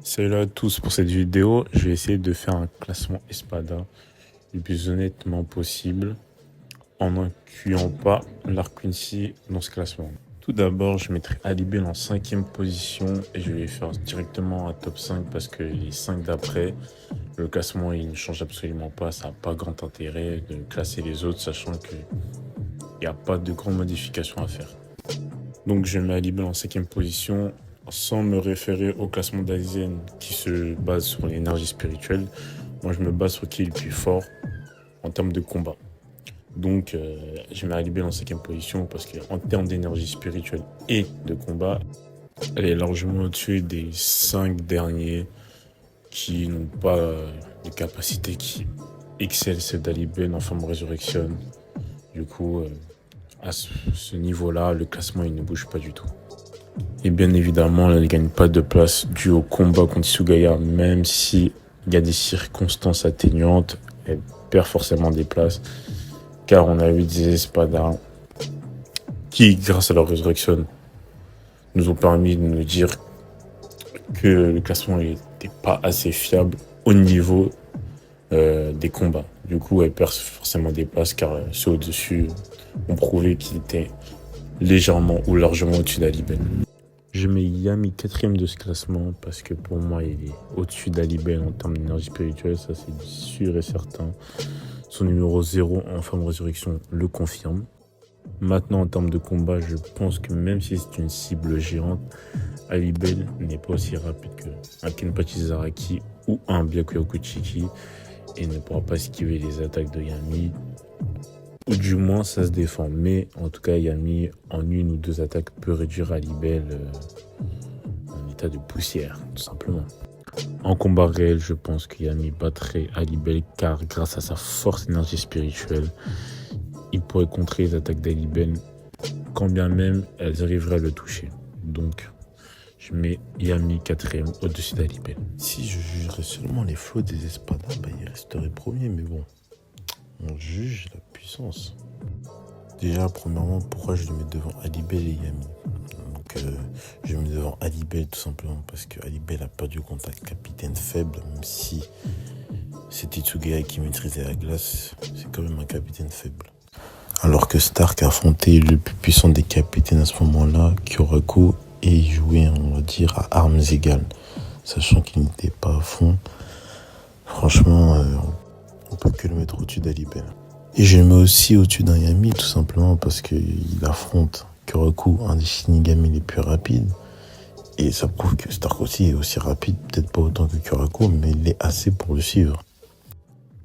Salut à tous, pour cette vidéo, je vais essayer de faire un classement Espada le plus honnêtement possible en n'incluant pas l'Arc Quincy dans ce classement. Tout d'abord, je mettrai Alibel en 5e position et je vais faire directement un top 5 parce que les 5 d'après, le classement il ne change absolument pas, ça n'a pas grand intérêt de classer les autres sachant qu'il n'y a pas de grandes modifications à faire. Donc je mets Alibel en 5e position sans me référer au classement d'Aizen qui se base sur l'énergie spirituelle. Moi je me base sur qui est le plus fort en termes de combat. Donc je mets Alibel en 5e position parce qu'en termes d'énergie spirituelle et de combat, elle est largement au-dessus des 5 derniers qui n'ont pas les capacités qui excellent celles d'Alibel en forme résurrection. Du coup, à ce niveau-là, le classement il ne bouge pas du tout. Et bien évidemment, elle ne gagne pas de place dû au combat contre Sugaya, même s'il y a des circonstances atténuantes, elle perd forcément des places, car on a eu des espadas qui, grâce à leur résurrection, nous ont permis de nous dire que le classement n'était pas assez fiable au niveau des combats. Du coup, elle perd forcément des places, car ceux au-dessus ont prouvé qu'ils étaient légèrement ou largement au-dessus d'Alibel. Je mets Yami 4e de ce classement parce que pour moi, il est au-dessus d'Alibel en termes d'énergie spirituelle, ça c'est sûr et certain. Son numéro 0 en forme de résurrection le confirme. Maintenant, en termes de combat, je pense que même si c'est une cible géante, Alibel n'est pas aussi rapide qu'un Kenpachi Zaraki ou un Byakuya Kuchiki et ne pourra pas esquiver les attaques de Yami. Ou du moins, ça se défend. Mais en tout cas, Yami, en une ou deux attaques, peut réduire Alibel en état de poussière, tout simplement. En combat réel, je pense que Yami battrait Alibel car grâce à sa forte énergie spirituelle, il pourrait contrer les attaques d'Alibel quand bien même elles arriveraient à le toucher. Donc, je mets Yami 4e au-dessus d'Alibel. Si je jugerais seulement les flots des espadas, il resterait premier, mais bon, on juge la puissance. Déjà, premièrement, pourquoi je le mets devant Alibel et Yami? Donc, je le mets devant Alibel tout simplement parce que Alibel a perdu contre un capitaine faible, même si c'était Tsugaya qui maîtrisait la glace, c'est quand même un capitaine faible. Alors que Stark a affronté le plus puissant des capitaines à ce moment-là, Kyoraku, et il jouait, on va dire, à armes égales, sachant qu'il n'était pas à fond. Franchement, on peut que le mettre au-dessus d'Alibel. Et je le mets aussi au-dessus d'un Yami, tout simplement parce qu'il affronte Kyoraku, un des Shinigami les plus rapides. Et ça prouve que Stark aussi est aussi rapide, peut-être pas autant que Kyoraku, mais il est assez pour le suivre.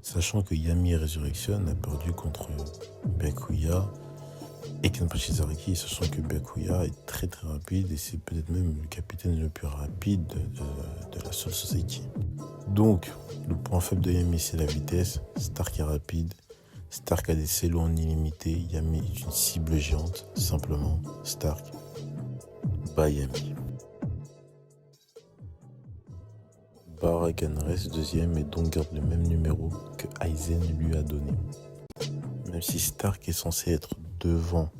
Sachant que Yami Resurrection a perdu contre Byakuya et Kenpachi Zaraki, sachant que Byakuya est très très rapide et c'est peut-être même le capitaine le plus rapide de la Soul Society. Donc, le point faible de Yami, c'est la vitesse. Stark est rapide. Stark a des cellos en illimité. Yami est une cible géante. Simplement, Stark bat Yami. Baragan reste deuxième et donc garde le même numéro que Aizen lui a donné. Même si Stark est censé être devant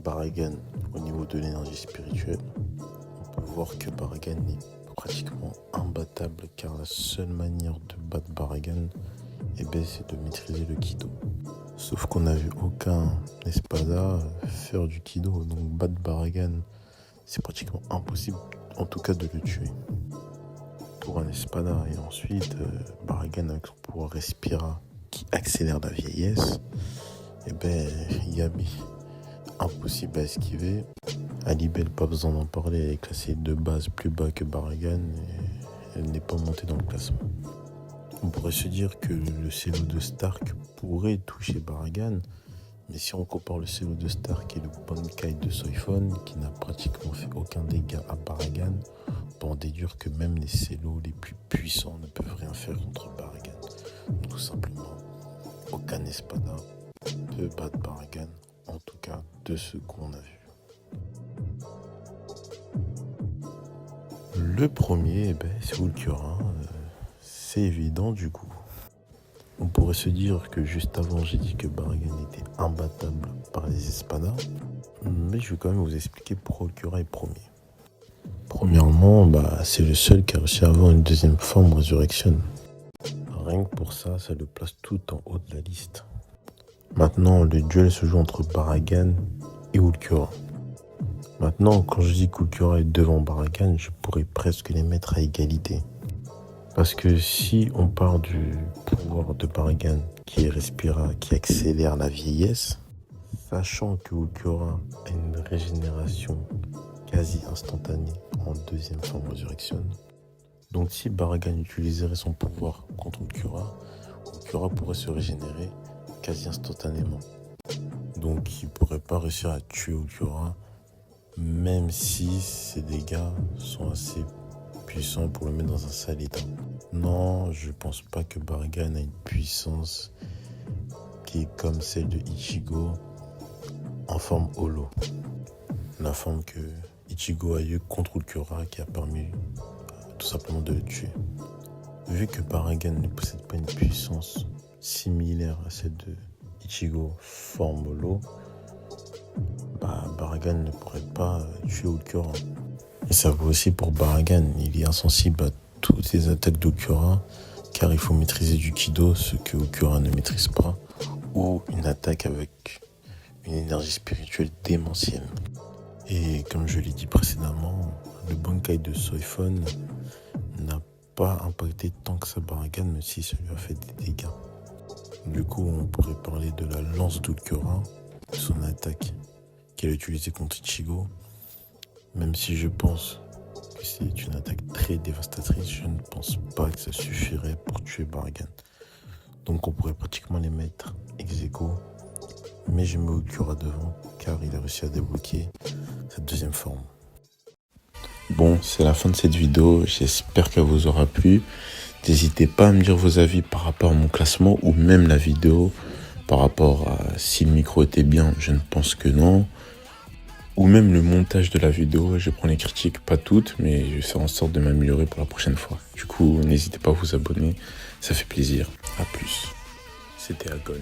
Baragan au niveau de l'énergie spirituelle, on peut voir que Baragan est pratiquement imbattable car la seule manière de battre Baragan c'est de maîtriser le Kido. Sauf qu'on n'a vu aucun espada faire du Kido, donc battre Baragan, c'est pratiquement impossible en tout cas de le tuer. Pour un espada et ensuite Baragan avec son pouvoir Respira qui accélère la vieillesse, Yami impossible à esquiver. Alibel, pas besoin d'en parler, elle est classée de base plus bas que Baragan et elle n'est pas montée dans le classement. On pourrait se dire que le cello de Stark pourrait toucher Baragan, mais si on compare le cello de Stark et le Bankai de Soifon, qui n'a pratiquement fait aucun dégât à Baragan, on peut en déduire que même les cellos les plus puissants ne peuvent rien faire contre Baragan. Tout simplement, aucun espada peut battre Baragan, en tout cas de ce qu'on a vu. Le premier, c'est Ulquiorra. C'est évident du coup. On pourrait se dire que juste avant j'ai dit que Baragan était imbattable par les espadas, mais je vais quand même vous expliquer pourquoi Ulquiorra est premier. Premièrement, c'est le seul qui a réussi à avoir une deuxième forme Resurrection. Rien que pour ça, ça le place tout en haut de la liste. Maintenant, le duel se joue entre Baragan et Ulquiorra. Maintenant, quand je dis qu'Ulquiorra est devant Baragan, je pourrais presque les mettre à égalité. Parce que si on part du pouvoir de Baragan qui accélère la vieillesse, sachant que Ulquiorra a une régénération quasi instantanée en deuxième forme Resurrection, donc si Baragan utiliserait son pouvoir contre Ulquiorra, Ulquiorra pourrait se régénérer quasi instantanément. Donc il ne pourrait pas réussir à tuer Ulquiorra, même si ses dégâts sont assez puissants pour le mettre dans un sale état. Non, je pense pas que Baragan a une puissance qui est comme celle de Ichigo en forme holo. La forme que Ichigo a eu contre Ulquiorra qui a permis tout simplement de le tuer. Vu que Baragan ne possède pas une puissance similaire à celle de Ichigo forme holo, Baragan ne pourrait pas tuer Ulquiorra. Et ça vaut aussi pour Baragan, il est insensible à toutes les attaques d'Ulquiorra car il faut maîtriser du Kido, ce que Ulquiorra ne maîtrise pas, ou une attaque avec une énergie spirituelle démentielle. Et comme je l'ai dit précédemment, le Bankai de Soifon n'a pas impacté tant que ça Baragan, même si ça lui a fait des dégâts. Du coup, on pourrait parler de la lance d'Ulquiorra, son attaque qu'elle a utilisée contre Ichigo. Même si je pense que c'est une attaque très dévastatrice, je ne pense pas que ça suffirait pour tuer Baragan. Donc on pourrait pratiquement les mettre ex-aequo, mais je mets Ulquiorra devant car il a réussi à débloquer cette deuxième forme. Bon, c'est la fin de cette vidéo, j'espère qu'elle vous aura plu. N'hésitez pas à me dire vos avis par rapport à mon classement ou même la vidéo par rapport à si le micro était bien, je ne pense que non. Ou même le montage de la vidéo, je prends les critiques, pas toutes, mais je vais faire en sorte de m'améliorer pour la prochaine fois. Du coup, n'hésitez pas à vous abonner, ça fait plaisir. A plus. C'était Agon.